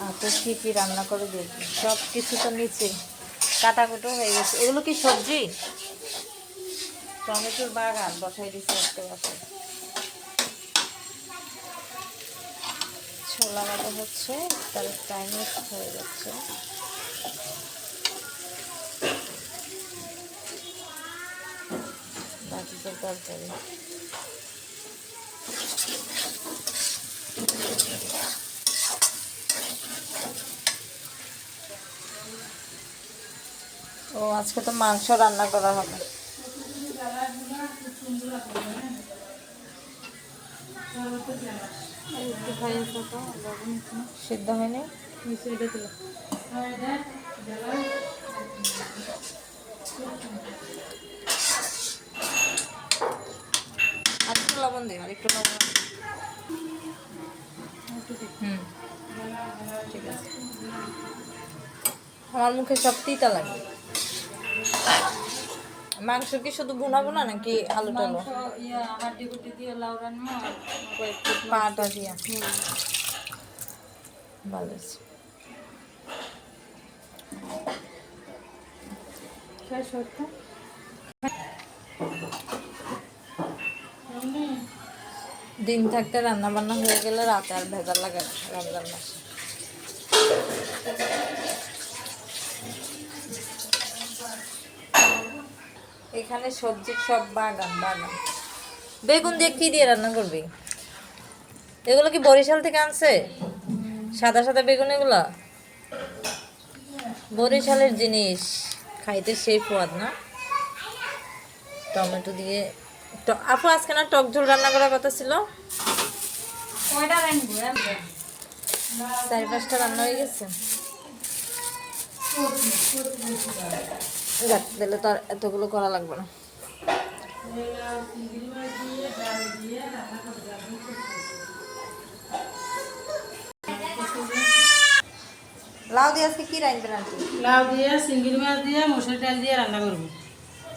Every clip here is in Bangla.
আর তো কি রান্না করে দেখি, সব কিছু তো নিচে কাটাকুটো হয়ে গেছে। এগুলো কি সবজি? টমেটোর বাগান বসাই দিচ্ছে একটা বাসায়। ছোলা বাটা হচ্ছে, তার টাইম ওয়েস্ট হয়ে যাচ্ছে। বাকিটা তরকারি। ও আজকে তো মাংস রান্না করা হবে। সিদ্ধ হয়নি। আরেকটু লবণ দিই, আরেকটু লবণ। ঠিক আছে। আমার মুখে সব তিতা লাগে। মাংস কি শুধু ভুনা ভুনা নাকি আলু টালু? হাড্ডি গুটি দিয়ে লাউ রান্না, পাটা দিয়া ভালো আছে। দিন থাকতে রান্না বান্না হয়ে গেলে রাতে আর ভেজাল লাগে না রমজান মাসে। এখানে সবজির সব বাগান বাগান। বেগুন দিয়ে কি দিয়ে রান্না করবি? এগুলো কি বরিশাল থেকে আনছে? সাদা সাদা বেগুন এগুলা বরিশালের জিনিস, খাইতে সেই স্বাদ না? টমেটো দিয়ে আপু আজকে না টক ঝোল রান্না করার কথা ছিল। 4-5টা রান্না হয়ে গেছে। দিলে তো আর এতগুলো করা লাগবে না। লাউ দিয়ে আজকে কি রান্না আনছি? লাউ দিয়ে চিংড়ি মাছ দিয়ে মসুর ডাল দিয়ে রান্না করবো।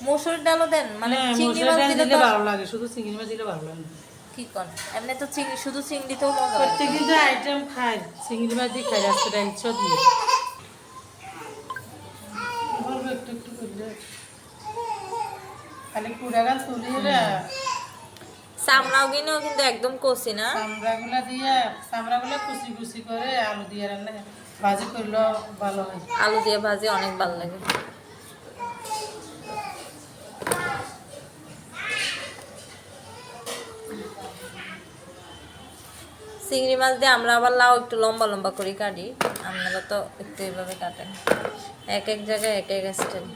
মসুর ডালও দেন? মানে চিংড়ি মাছ দিলে দিলে ভালো লাগে, শুধু চিংড়ি মাছ দিলে ভালো লাগে না। কি কোন? এমনি তো শুধু চিংড়িতেও মজা লাগে। প্রত্যেকদিন যে আইটেম খাই চিংড়ি মাছ দিয়ে খাই, আজকে ডাল ছ দিয়ে একটু একটু করলে খালি কুড়াগান তুলিয়ে চামড়াও কিনেও কিন্তু একদম কষি না। চামড়াগুলো কুচি কুচি করে আলু দিয়ে রান্না ভাজি করলেও ভালো হয়। আলু দিয়ে ভাজি অনেক ভালো লাগে। চিংড়ি মাছ দিয়ে আমরা আবার লাউ একটু লম্বা লম্বা করে কাটি, আপনারা তো একটু এইভাবে কাটেন। এক এক জায়গায় এক এক স্টাইল।